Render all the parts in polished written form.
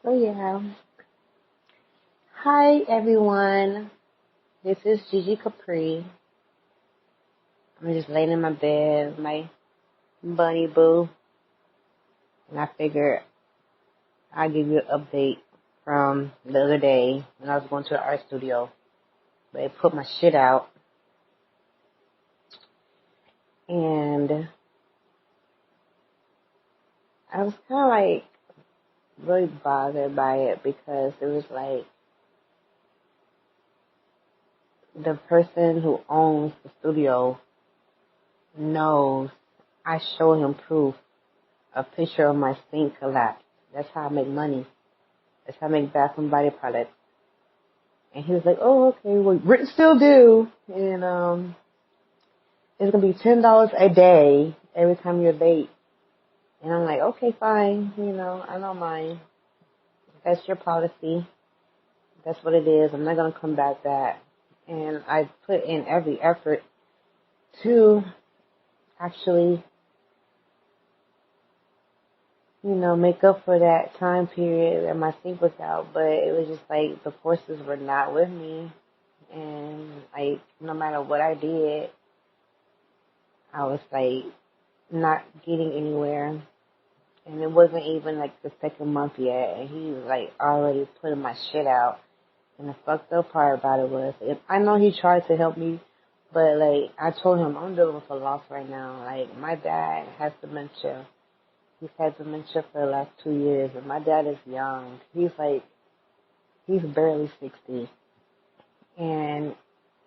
So yeah. Hi everyone. This is Gigi Capri. I'm just laying in my bed with my bunny boo. And I figured I'd give you an update from the other day when I was going to the art studio. They put my shit out. And I was kind of like really bothered by it because it was like the person who owns the studio knows I showed him proof, a picture of my sink collapsed. That's how I make money. That's how I make bath and body products. And he was like, oh, okay, well, rent still due. And it's going to be $10 a day every time you're late. And I'm like, okay, fine. I don't mind. That's your policy. That's what it is. I'm not going to combat that. And I put in every effort to actually, make up for that time period that my sink was out. But it was just like the forces were not with me. And like, no matter what I did, I was like not getting anywhere. And it wasn't even like the second month yet. And he was like already putting my shit out. And the fucked up part about it was, I know he tried to help me, but like I told him I'm dealing with a loss right now. Like my dad has dementia. He's had dementia for the last 2 years, and my dad is young. He's barely 60, and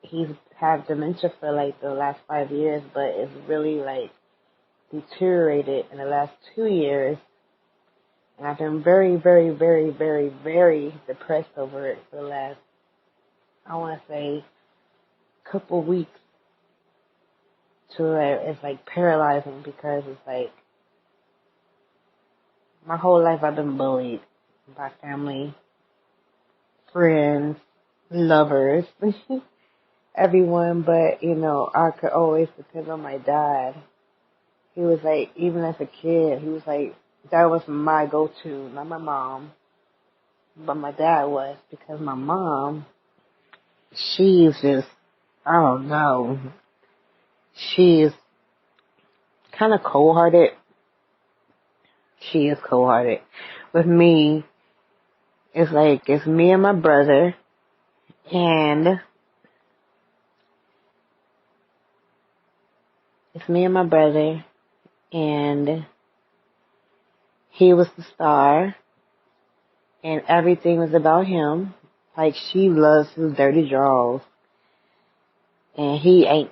he's had dementia for like the last 5 years, but it's really like deteriorated in the last 2 years. And I've been very, very, very, very, very depressed over it for the last, I want to say, couple weeks. To where it's like paralyzing because it's like my whole life I've been bullied by family, friends, lovers, everyone. But I could always depend on my dad. He was like, even as a kid, he was like, that was my go-to, not my mom, but my dad was, because my mom, she's just, I don't know, she's kind of cold-hearted. She is cold-hearted. With me, it's like, it's me and my brother, and he was the star, and everything was about him. Like, she loves his dirty drawers, and he ain't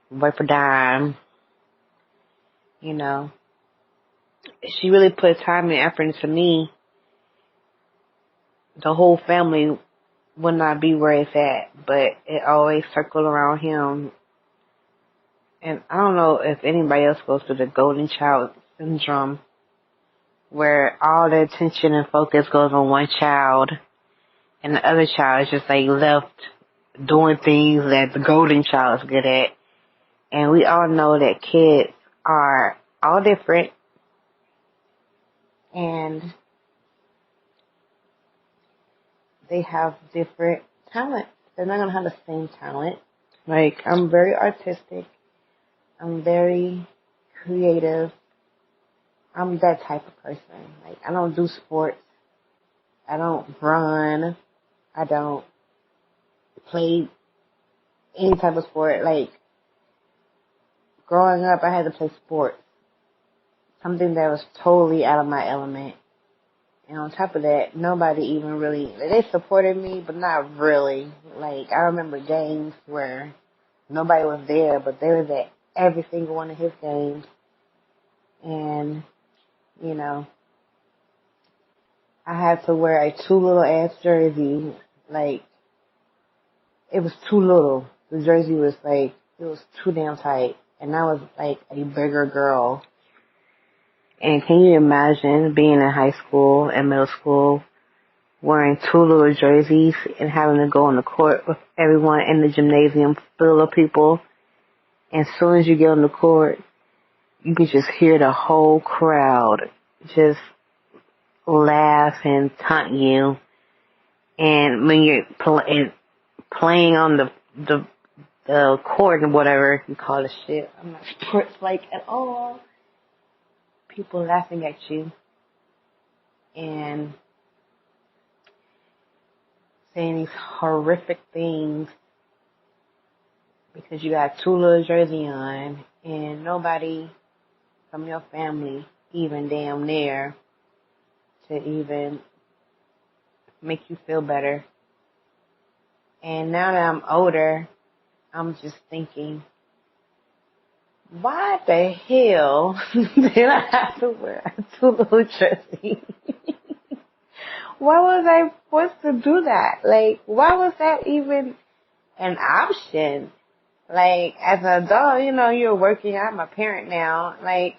worth a dime, She really put time and effort into me. The whole family would not be where it's at, but it always circled around him. And I don't know if anybody else goes through the golden child syndrome, where all the attention and focus goes on one child, and the other child is just like left doing things that the golden child is good at. And we all know that kids are all different, and they have different talents. They're not going to have the same talent. Like, I'm very artistic. I'm very creative. I'm that type of person. Like, I don't do sports. I don't run. I don't play any type of sport. Like, growing up, I had to play sports. Something that was totally out of my element. And on top of that, nobody even really, they supported me, but not really. Like, I remember games where nobody was there, but they were at every single one of his games. And, I had to wear a too little ass jersey. Like, it was too little. The jersey was like, it was too damn tight. And I was like a bigger girl. And can you imagine being in high school and middle school wearing too little jerseys and having to go on the court with everyone in the gymnasium full of people? And as soon as you get on the court, you can just hear the whole crowd just laugh and taunt you. And when you're playing on the court and whatever you call the shit, I'm not sports like at all. People laughing at you and saying these horrific things because you got too little jersey on and nobody from your family even damn near to even make you feel better. And now that I'm older, I'm just thinking, why the hell did I have to wear a too little jersey? Why was I forced to do that? Like, why was that even an option? Like, as an adult, you know, you're working. I'm a parent now. Like,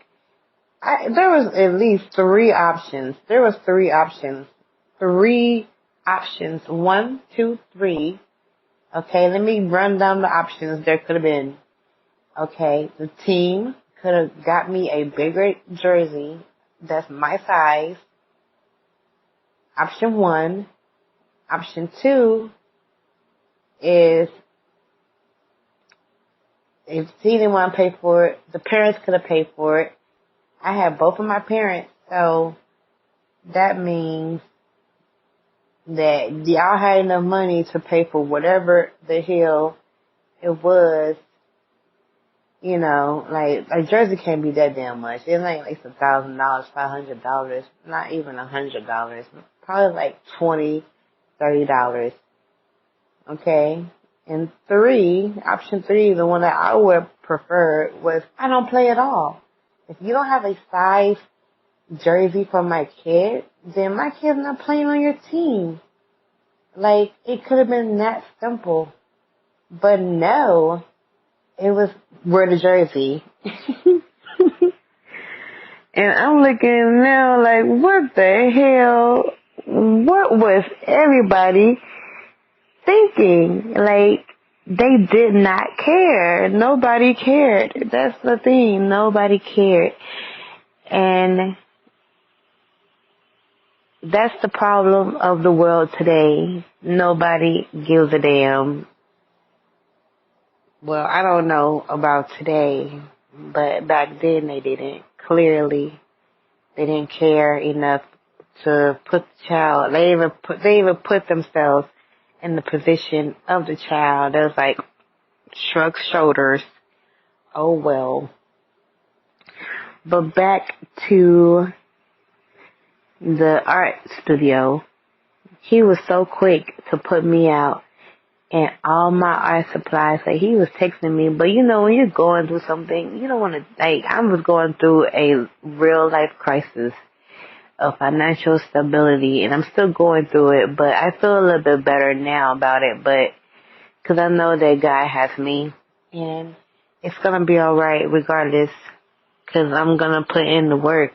there was at least 3 options. There was 3 options. 3 options. 1, 2, 3. Okay, let me run down the options there could have been. Okay, the team could have got me a bigger jersey that's my size. Option 1. Option 2 is if the team didn't want to pay for it, the parents could have paid for it. I have both of my parents, so that means that y'all had enough money to pay for whatever the hell it was. You know, like a jersey can't be that damn much. It ain't like $1,000, $500, not even $100. Probably like $20, $30. Okay? And 3, option 3, the one that I would prefer was I don't play at all. If you don't have a size jersey for my kid, then my kid's not playing on your team. Like, it could have been that simple. But no, it was wear the jersey. And I'm looking now like, what the hell? What was everybody thinking? Like, they did not care. Nobody cared. That's the thing. Nobody cared. And that's the problem of the world today. Nobody gives a damn. Well, I don't know about today, but back then they didn't. Clearly, they didn't care enough to put the child. They even put themselves in the position of the child. It was like shrug shoulders. Oh well. But back to the art studio. He was so quick to put me out and all my art supplies. Like, he was texting me, but you know, when you're going through something, you don't want to, like, I was going through a real life crisis of financial stability, and I'm still going through it, but I feel a little bit better now about it, but, cause I know that God has me, and it's gonna be alright regardless, cause I'm gonna put in the work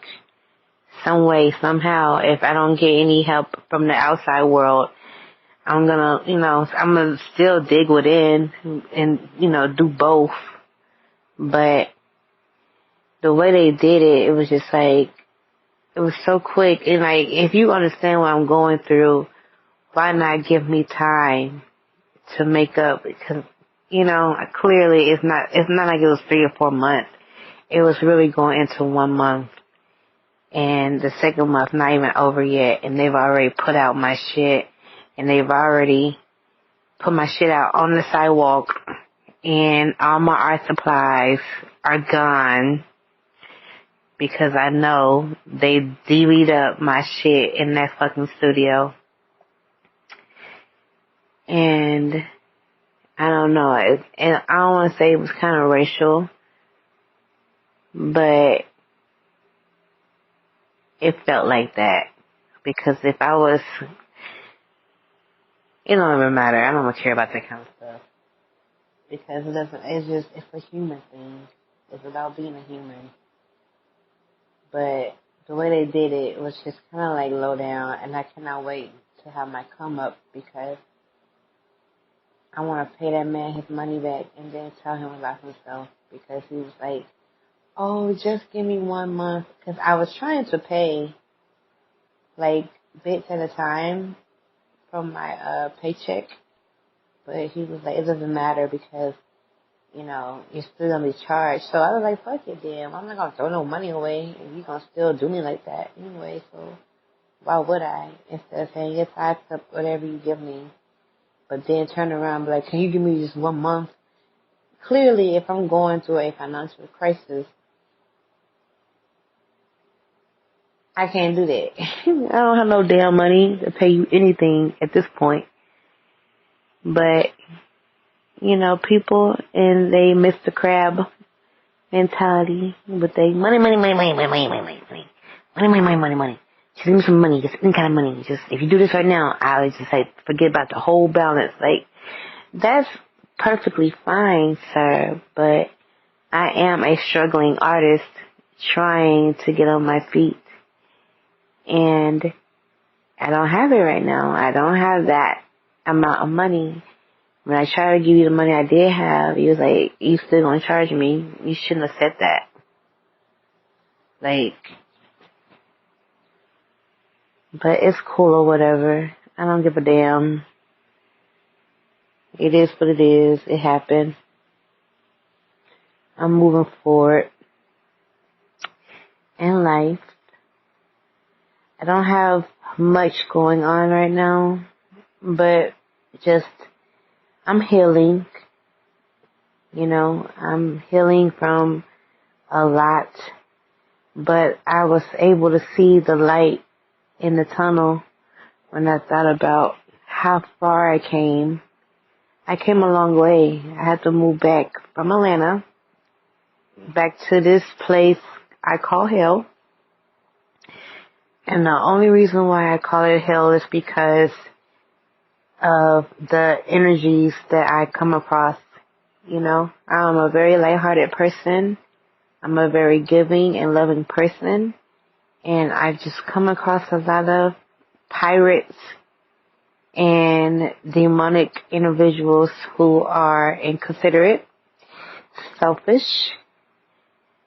some way, somehow. If I don't get any help from the outside world, I'm gonna, you know, I'm gonna still dig within and, you know, do both. But the way they did it, it was just like, it was so quick. And like, if you understand what I'm going through, why not give me time to make up? Because, you know, clearly it's not like it was 3 or 4 months. It was really going into 1 month. And the second month not even over yet. And they've already put out my shit. And they've already put my shit out on the sidewalk, and all my art supplies are gone because I know they divvied up my shit in that fucking studio. And I don't know, and I don't want to say it was kind of racial, but it felt like that. Because if I was, it don't even matter. I don't care about that kind of stuff. Because it's a human thing. It's about being a human. But the way they did it was just kind of like low down, and I cannot wait to have my come up because I want to pay that man his money back and then tell him about himself because he was like, oh, just give me 1 month. Because I was trying to pay like bits at a time from my paycheck. But he was like, it doesn't matter because, you're still gonna be charged. So I was like, fuck it then. I'm not gonna throw no money away if you're gonna still do me like that anyway, so why would I? Instead of saying, yes, I accept whatever you give me. But then turn around and be like, can you give me just 1 month? Clearly, if I'm going through a financial crisis, I can't do that. I don't have no damn money to pay you anything at this point. But, people, and they miss the crab mentality with they money. Just give me some money, just any kind of money. Just, if you do this right now, I'll just say, forget about the whole balance. Like, that's perfectly fine, sir, but I am a struggling artist trying to get on my feet. And I don't have it right now. I don't have that amount of money. When I tried to give you the money I did have, you was like, you still gonna charge me? You shouldn't have said that. Like, but it's cool or whatever. I don't give a damn. It is what it is. It happened. I'm moving forward in life. I don't have much going on right now, but just, I'm healing. I'm healing from a lot, but I was able to see the light in the tunnel when I thought about how far I came. I came a long way. I had to move back from Atlanta, back to this place I call hell. And the only reason why I call it hell is because of the energies that I come across. I'm a very lighthearted person. I'm a very giving and loving person. And I've just come across a lot of pirates and demonic individuals who are inconsiderate, selfish,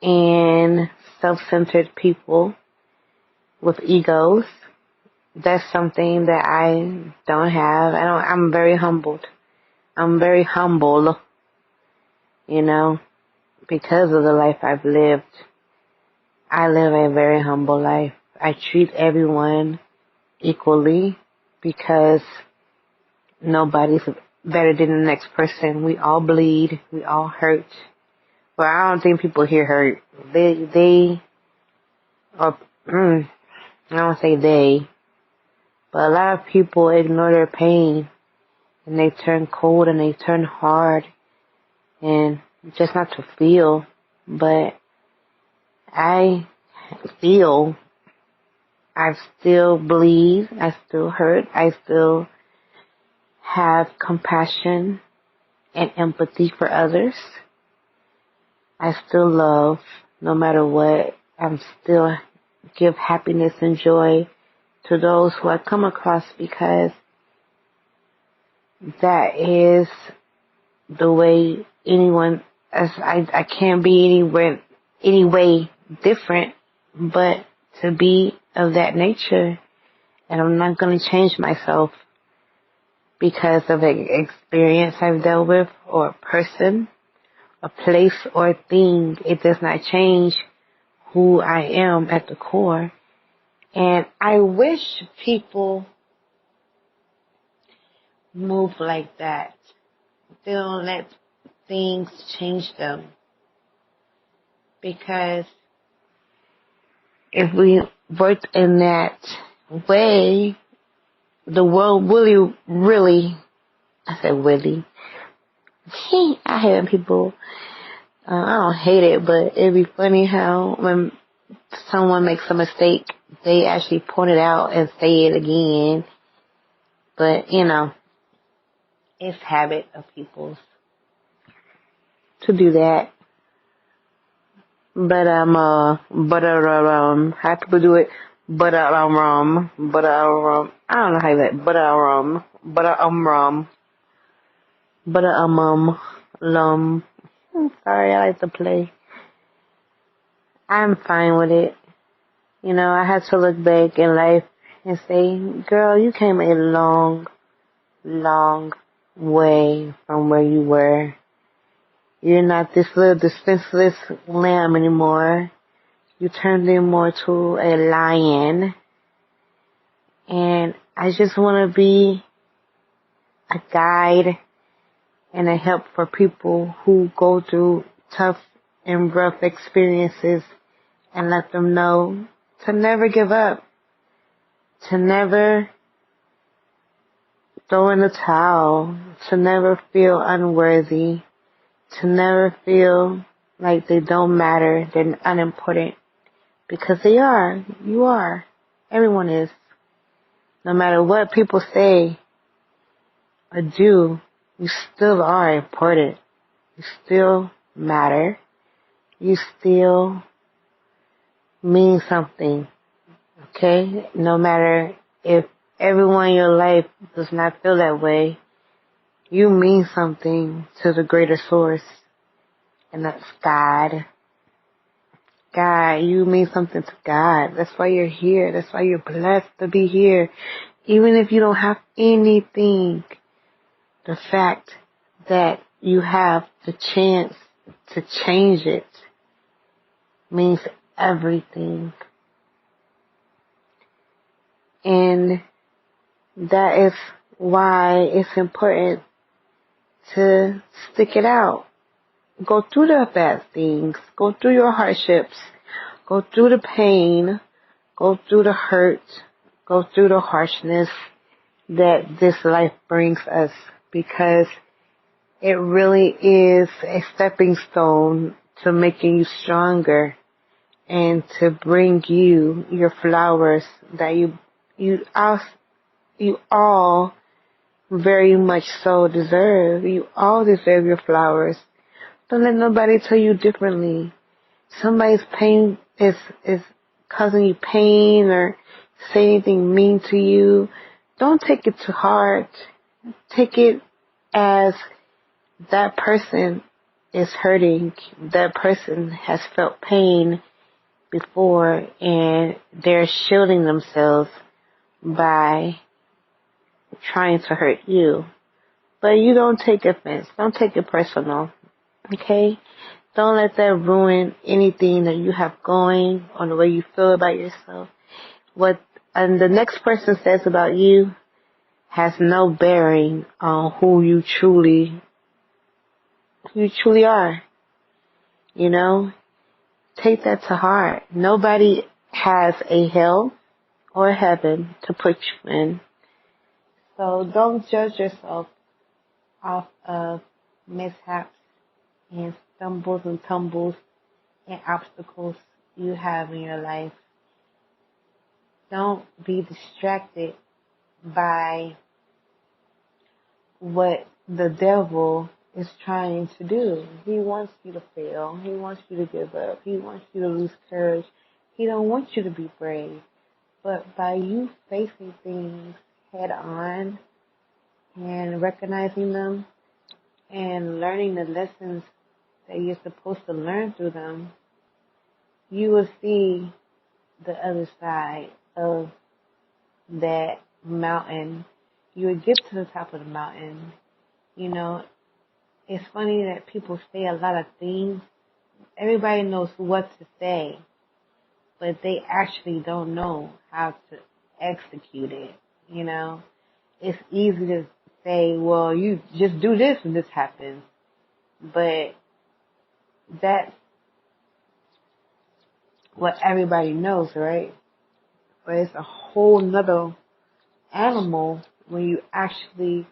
and self-centered people with egos. That's something that I don't have. I'm very humbled. I'm very humble, because of the life I've lived. I live a very humble life. I treat everyone equally because nobody's better than the next person. We all bleed. We all hurt. Well, I don't think people here hurt. They are, I don't say they, but a lot of people ignore their pain and they turn cold and they turn hard and just not to feel, but I feel. I still bleed. I still hurt. I still have compassion and empathy for others. I still love no matter what. I'm still give happiness and joy to those who I come across because that is the way anyone, as I can't be any way different, but to be of that nature. And I'm not going to change myself because of an experience I've dealt with, or a person, a place, or a thing. It does not change who I am at the core. And I wish people move like that. They don't let things change them. Because if we worked in that way, the world really, I said really, I hate when people, I don't hate it, but it'd be funny how when someone makes a mistake, they actually point it out and say it again. But, it's habit of people's to do that. But how people do it? I don't know how you say lum. Sorry, I like to play. I'm fine with it. I had to look back in life and say, girl, you came a long, long way from where you were. You're not this little defenseless lamb anymore. You turned in more to a lion. And I just want to be a guide and a help for people who go through tough and rough experiences, and let them know to never give up, to never throw in the towel, to never feel unworthy, to never feel like they don't matter, they're unimportant, because they are. You are. Everyone is. No matter what people say or do, you still are important. You still matter. You still mean something. Okay? No matter if everyone in your life does not feel that way, you mean something to the greater source. And that's God. God, you mean something to God. That's why you're here. That's why you're blessed to be here. Even if you don't have anything, the fact that you have the chance to change it means everything. And that is why it's important to stick it out. Go through the bad things. Go through your hardships. Go through the pain. Go through the hurt. Go through the harshness that this life brings us, because it really is a stepping stone to making you stronger and to bring you your flowers that you all very much so deserve. You all deserve your flowers. Don't let nobody tell you differently. Somebody's pain is causing you pain or say anything mean to you. Don't take it to heart. Take it as that person is hurting. That person has felt pain before, and they're shielding themselves by trying to hurt you. But you don't take offense. Don't take it personal. Okay? Don't let that ruin anything that you have going or the way you feel about yourself. What the next person says about you has no bearing on who you truly are. You know? Take that to heart. Nobody has a hell or heaven to put you in. So don't judge yourself off of mishaps and stumbles and tumbles and obstacles you have in your life. Don't be distracted by what the devil is trying to do. He wants you to fail. He wants you to give up. He wants you to lose courage. He don't want you to be brave. But by you facing things head on and recognizing them and learning the lessons that you're supposed to learn through them, you will see the other side of that mountain. You will get to the top of the mountain. You know, it's funny that people say a lot of things. Everybody knows what to say, but they actually don't know how to execute it. You know, it's easy to say, well, you just do this and this happens. But that's what everybody knows, right? But it's a whole nother animal when you actually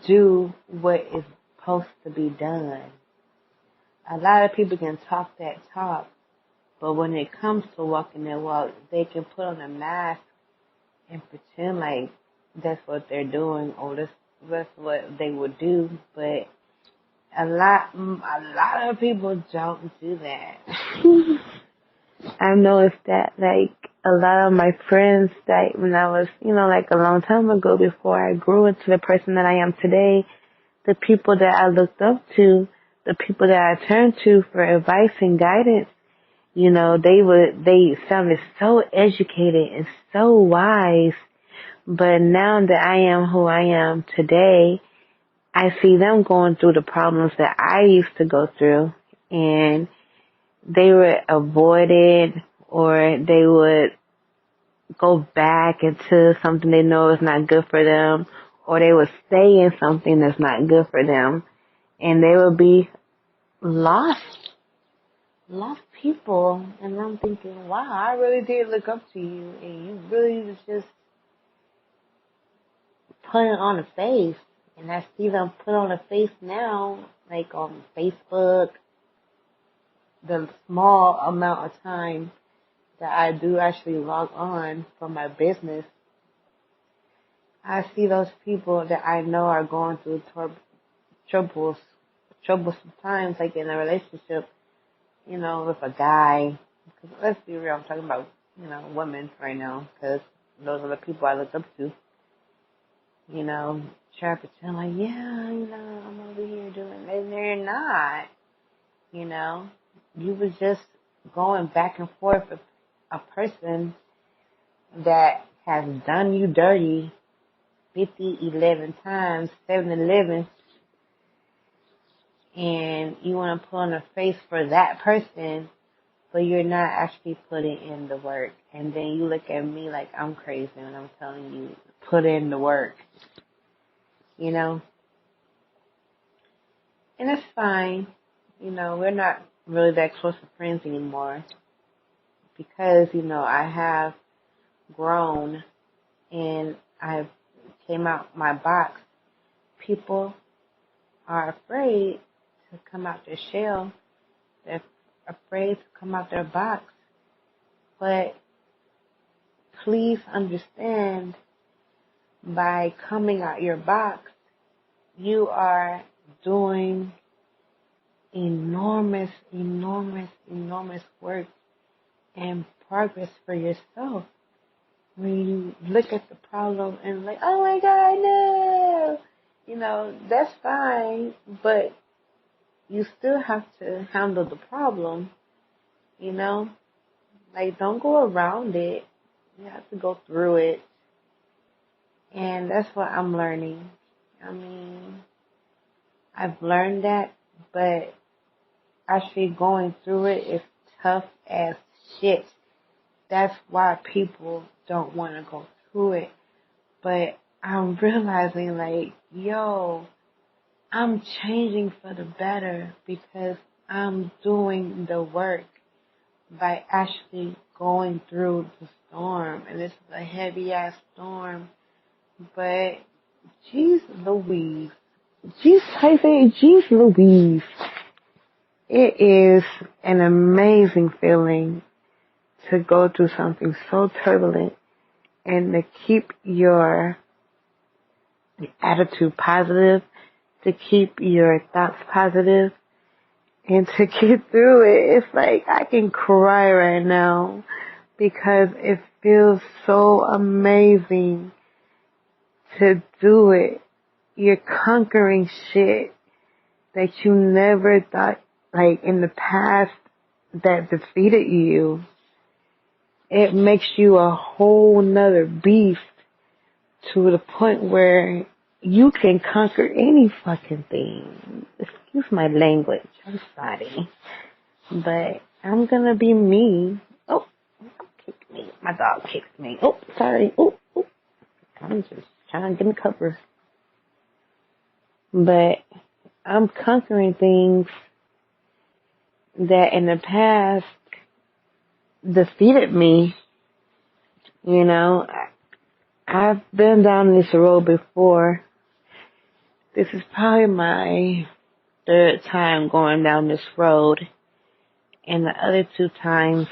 do what is supposed to be done. A lot of people can talk that talk, but when it comes to walking that walk, they can put on a mask and pretend like that's what they're doing or that's what they would do. But a lot of people don't do that. I've noticed that, like, a lot of my friends that when I was, like a long time ago before I grew into the person that I am today, the people that I looked up to, the people that I turned to for advice and guidance, they sounded so educated and so wise. But now that I am who I am today, I see them going through the problems that I used to go through, and they would avoid it, or they would go back into something they know is not good for them, or they would stay in something that's not good for them, and they would be lost people. And I'm thinking, wow, I really did look up to you, and you really was just putting on a face. And I see them put on a face now, like on Facebook, the small amount of time that I do actually log on for my business. I see those people that I know are going through troublesome times, like in a relationship, with a guy. Because let's be real, I'm talking about, women right now, because those are the people I look up to. Try to pretend like, yeah, I'm over here doing it, and they're not. You was just going back and forth with a person that has done you dirty 11 times, 7-Eleven, and you want to put on a face for that person, but you're not actually putting in the work. And then you look at me like I'm crazy when I'm telling you, put in the work, And it's fine. We're not really that close of friends anymore because, I have grown and I've came out my box. People are afraid to come out their shell. They're afraid to come out their box. But please understand, by coming out your box, you are doing enormous work and progress for yourself. When you look at the problem and like, oh my God, no, that's fine, but you still have to handle the problem, like don't go around it. You have to go through it. And that's what I'm learning. I've learned that, but actually going through it is tough as shit. That's why people don't want to go through it. But I'm realizing like, I'm changing for the better because I'm doing the work by actually going through the storm. And this is a heavy ass storm. But jeez Louise. Jeez Louise. It is an amazing feeling to go through something so turbulent and to keep your attitude positive, to keep your thoughts positive, and to get through it. It's like I can cry right now because it feels so amazing to do it. You're conquering shit that you never thought, like in the past, that defeated you. It makes you a whole nother beast to the point where you can conquer any fucking thing. Excuse my language. I'm sorry. But I'm gonna be me. Oh, kick me. My dog kicked me. Oh, sorry. Oh. I'm just trying to get in cover. But I'm conquering things that in the past defeated me. I've been down this road before. This is probably my third time going down this road. And the other 2 times,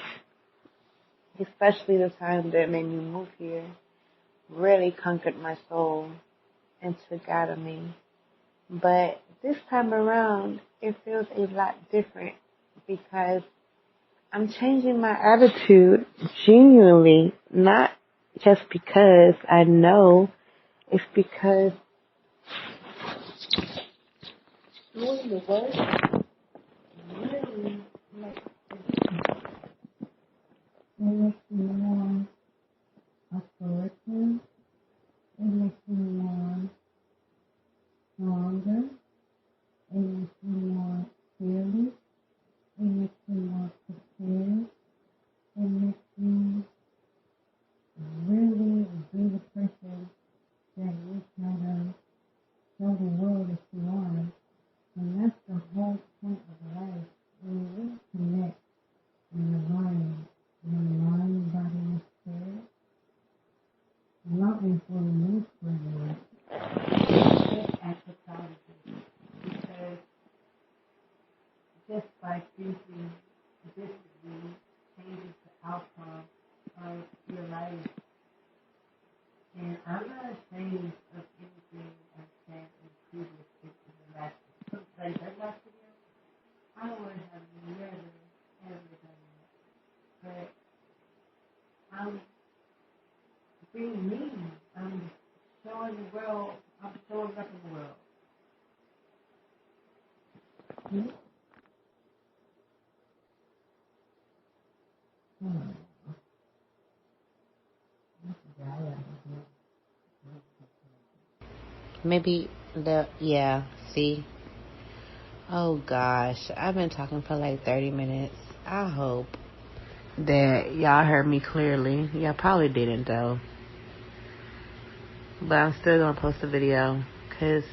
especially the time that made me move here, really conquered my soul and took out of me. But this time around, it feels a lot different because I'm changing my attitude genuinely, not just because I know, it's because doing the work really makes It makes you more authoritative. It makes you more stronger. It makes you more fearless. It makes you more prepared. It makes you really be the person that you try to show the world that you are. And that's the whole point of life. When you connect in the mind, body, and spirit, nothing will move for you. Just exercise it. Because just by thinking differently changes the outcome of your life. And I'm not ashamed of anything I've said in previous in the last like that last video. I would have never ever done that. But I'm being me. I'm showing the world. I'm showing up in the world. Maybe see. Oh gosh, I've been talking for like 30 minutes. I hope that y'all heard me clearly. Y'all probably didn't though. But I'm still gonna post a video because